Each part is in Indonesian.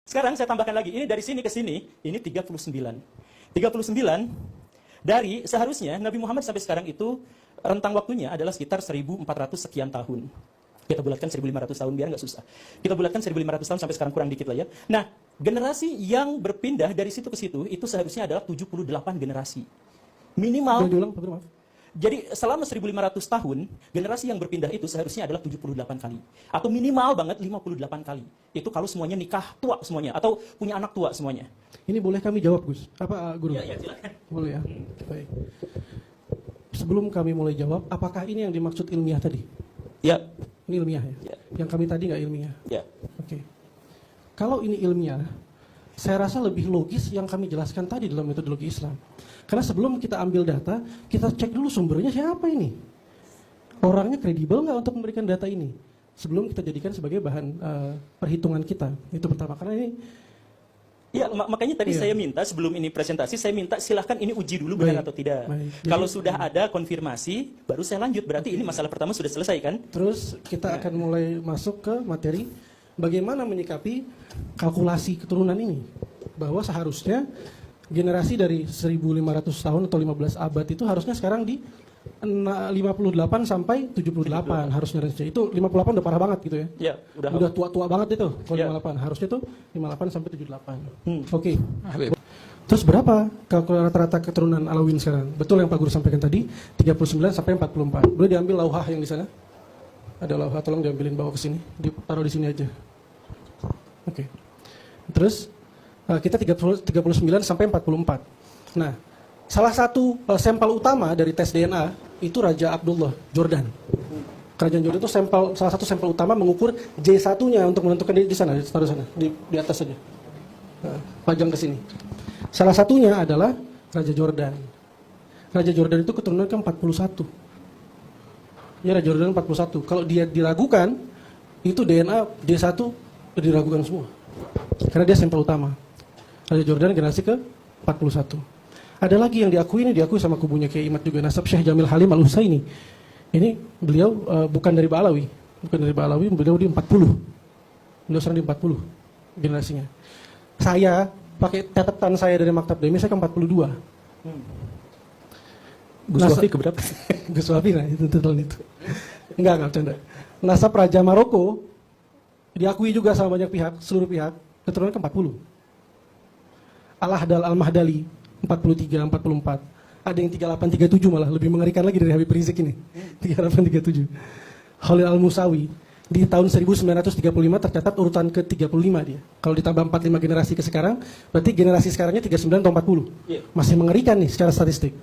Sekarang saya tambahkan lagi, ini dari sini ke sini, ini 39. 39 dari seharusnya Nabi Muhammad sampai sekarang itu rentang waktunya adalah sekitar 1400 sekian tahun. Kita bulatkan 1500 tahun biar nggak susah. Kita bulatkan 1500 tahun sampai sekarang kurang dikit lah ya. Nah, generasi yang berpindah dari situ ke situ itu seharusnya adalah 78 generasi. Minimal. Jadi selama 1500 tahun, generasi yang berpindah itu seharusnya adalah 78 kali. Atau minimal banget 58 kali. Itu kalau semuanya nikah tua semuanya. Atau punya anak tua semuanya. Ini boleh kami jawab, Gus? Apa, Guru? Ya, silakan. Boleh ya? Baik. Sebelum kami mulai jawab, apakah ini yang dimaksud ilmiah tadi? Ya. Ini ilmiah ya? Yang kami tadi nggak ilmiah? Ya. Oke. Kalau ini ilmiah, saya rasa lebih logis yang kami jelaskan tadi dalam metodologi Islam. Karena sebelum kita ambil data, kita cek dulu sumbernya siapa ini. Orangnya kredibel nggak untuk memberikan data ini? Sebelum kita jadikan sebagai bahan perhitungan kita. Itu pertama. Karena ini... Ya, makanya tadi saya minta sebelum ini presentasi, saya minta silahkan ini uji dulu benar atau tidak. Kalau sudah ada konfirmasi, baru saya lanjut. Berarti ini masalah pertama sudah selesai kan? Terus kita akan mulai masuk ke materi bagaimana menyikapi kalkulasi keturunan ini. Bahwa seharusnya generasi dari 1500 tahun atau 15 abad itu harusnya sekarang di 58 sampai 78 harusnya. Itu 58 udah parah banget gitu ya. Ya, udah tua-tua banget itu kalau ya. 58. Harusnya tuh 58 sampai 78. Oke. Terus berapa rata-rata keturunan Alawin sekarang? Betul yang Pak Guru sampaikan tadi, 39 sampai 44. Boleh diambil lauhah yang di sana? Ada lauhah, tolong diambilin bawa ke sini. Ditaruh di sini aja. Oke. Terus kita 39 sampai 44. Nah, salah satu sampel utama dari tes DNA itu Raja Abdullah, Jordan. Kerajaan Jordan itu salah satu sampel utama mengukur J1-nya untuk menentukan di sana, taruh sana, di atas saja. Pajang ke sini. Salah satunya adalah Raja Jordan. Raja Jordan itu keturunan ke-41. Ya, Raja Jordan 41. Kalau dia diragukan, itu DNA J1 diragukan semua. Karena dia sampel utama. Raja Jordan generasi ke-41. Ada lagi yang diakui sama kubunya Kiai Imat juga, nasab Syekh Jamil Halim Al-Husaini. Ini beliau bukan dari Ba'alawi. Beliau di 40. Beliau sekarang di 40 generasinya. Saya pakai catatan saya dari Maktab Demi, saya ke-42. Gus Wafi keberapa? Gus Wafi nah itu tahun itu. Enggak bercanda. Nasab Raja Maroko diakui juga sama banyak pihak, seluruh pihak, keturunan ke-40. Al-Ahdal Al-Mahdali 43, 44. Ada yang 38, 37 malah lebih mengerikan lagi dari Habib Rizik ini. 38, 37. Khalil Al-Musawi di tahun 1935 tercatat urutan ke-35 dia. Kalau ditambah 45 generasi ke sekarang, berarti generasi sekarangnya 39 atau 40. Masih mengerikan nih secara statistik.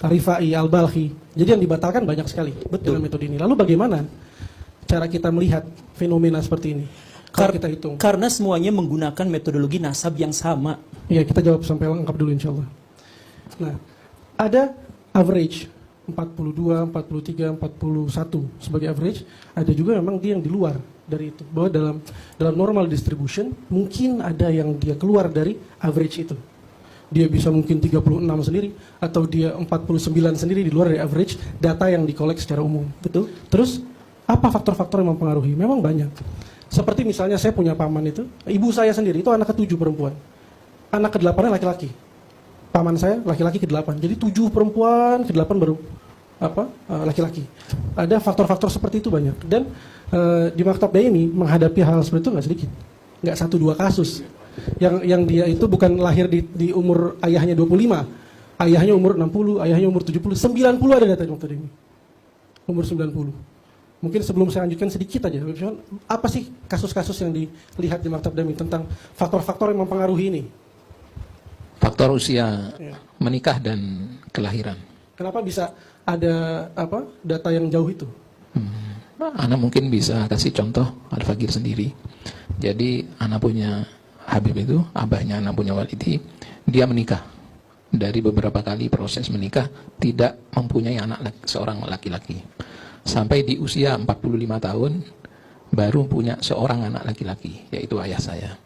Arifai, Al-Balkhi. Jadi yang dibatalkan banyak sekali dalam metode ini. Lalu bagaimana cara kita melihat fenomena seperti ini? Kalau kita hitung. Karena semuanya menggunakan metodologi nasab yang sama. Iya, kita jawab sampai lengkap dulu insya Allah. Nah, ada average 42, 43, 41 sebagai average. Ada juga memang dia yang di luar dari itu. Bahwa dalam normal distribution mungkin ada yang dia keluar dari average itu. Dia bisa mungkin 36 sendiri atau dia 49 sendiri di luar dari average data yang dikolek secara umum. Betul. Terus apa faktor-faktor yang mempengaruhi? Memang banyak. Seperti misalnya saya punya paman itu, ibu saya sendiri itu anak ke-7 perempuan. Anak ke-8-nya laki-laki. Paman saya laki-laki ke-8. Jadi 7 perempuan, ke-8 baru laki-laki. Ada faktor-faktor seperti itu banyak. Dan di Maktab Daimi menghadapi hal seperti itu nggak sedikit. Nggak 1-2 kasus. Yang dia itu bukan lahir di umur ayahnya 25. Ayahnya umur 60, ayahnya umur 70, 90 ada data di Maktab Daimi. Umur 90. Mungkin sebelum saya lanjutkan sedikit aja, apa sih kasus-kasus yang dilihat di Maktab Daimi tentang faktor-faktor yang mempengaruhi ini? Faktor usia, menikah dan kelahiran. Kenapa bisa ada data yang jauh itu? Ana mungkin bisa kasih contoh Al-Fakir sendiri. Jadi Ana punya Habib itu, abahnya Ana punya Walidi, dia menikah. Dari beberapa kali proses menikah tidak mempunyai anak seorang laki-laki. Sampai di usia 45 tahun baru punya seorang anak laki-laki, yaitu ayah saya.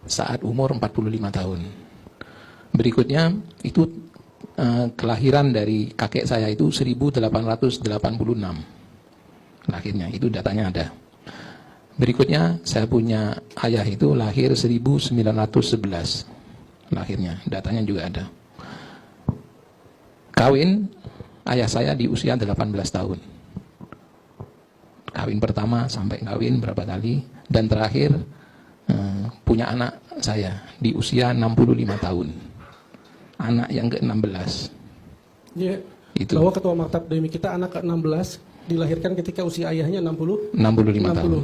Saat umur 45 tahun. Berikutnya itu kelahiran dari kakek saya itu 1886. Lahirnya itu datanya ada. Berikutnya, saya punya ayah itu lahir 1911. Lahirnya, datanya juga ada. Kawin, ayah saya di usia 18 tahun. Kawin pertama sampai kawin berapa kali. Dan terakhir, punya anak saya di usia 65 tahun. Anak yang ke-16. Ya, Itu. bahwa ketua maktab DMI kita anak ke-16 dilahirkan ketika usia ayahnya 65 tahun.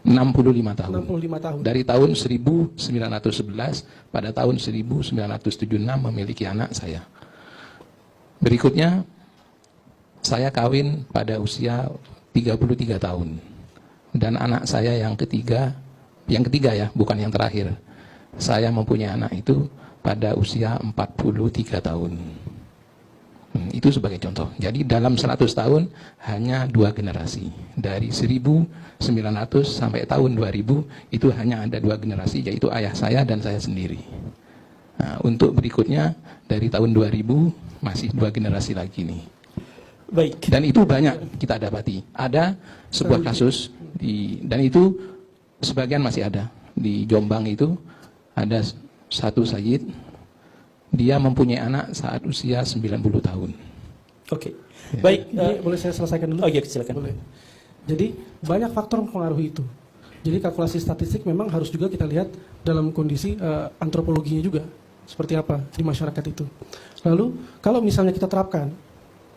65 tahun. 65 tahun. Dari tahun 1911 pada tahun 1976 memiliki anak saya. Berikutnya, saya kawin pada usia 33 tahun. Dan anak saya yang ketiga ya, bukan yang terakhir. Saya mempunyai anak itu pada usia 43 tahun. Itu sebagai contoh. Jadi dalam 100 tahun hanya 2 generasi. Dari 1900 sampai tahun 2000 itu hanya ada 2 generasi, yaitu ayah saya dan saya sendiri. Nah, untuk berikutnya dari tahun 2000 masih 2 generasi lagi nih. Baik. Dan itu banyak kita dapati. Ada sebuah kasus dan itu sebagian masih ada. Di Jombang itu ada satu sayyid, dia mempunyai anak saat usia 90 tahun. Oke. Baik, Ini boleh saya selesaikan dulu? oh iya, silakan. Boleh. Jadi banyak faktor mempengaruhi itu. Jadi kalkulasi statistik memang harus juga kita lihat dalam kondisi antropologinya juga. Seperti apa di masyarakat itu. Lalu kalau misalnya kita terapkan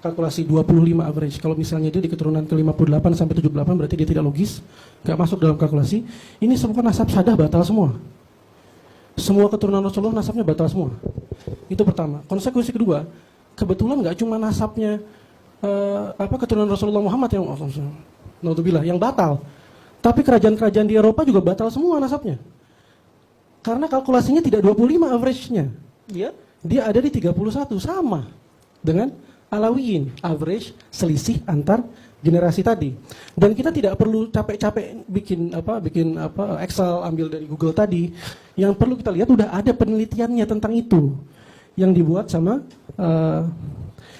kalkulasi 25 average, kalau misalnya dia di keturunan ke-58 sampai 78 berarti dia tidak logis, nggak masuk dalam kalkulasi. Ini semua nasab sadah batal semua. Semua keturunan Rasulullah nasabnya batal semua. Itu pertama. Konsekuensi kedua, kebetulan nggak cuma nasabnya keturunan Rasulullah Muhammad yang batal, tapi kerajaan-kerajaan di Eropa juga batal semua nasabnya. Karena kalkulasinya tidak 25 average-nya. Dia ada di 31, sama dengan Alawiyin, average selisih antar generasi tadi. Dan kita tidak perlu capek-capek bikin Excel ambil dari Google tadi. Yang perlu kita lihat udah ada penelitiannya tentang itu yang dibuat sama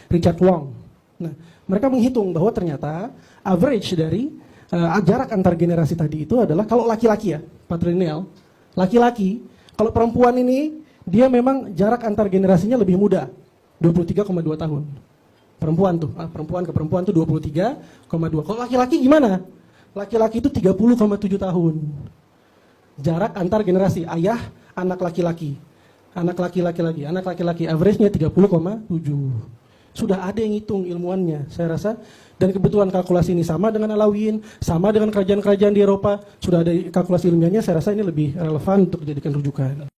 Richard Wong. Nah, mereka menghitung bahwa ternyata average dari jarak antar generasi tadi itu adalah kalau laki-laki ya, patrilineal, laki-laki, kalau perempuan ini dia memang jarak antar generasinya lebih muda, 23,2 tahun. Perempuan ke perempuan tuh 23,2. Kalau laki-laki gimana? Laki-laki itu 30,7 tahun. Jarak antar generasi, ayah, anak laki-laki. Anak laki-laki average-nya 30,7. Sudah ada yang hitung ilmuannya, saya rasa. Dan kebetulan kalkulasi ini sama dengan Alawiyin, sama dengan kerajaan-kerajaan di Eropa. Sudah ada kalkulasi ilmiahnya, saya rasa ini lebih relevan untuk dijadikan rujukan.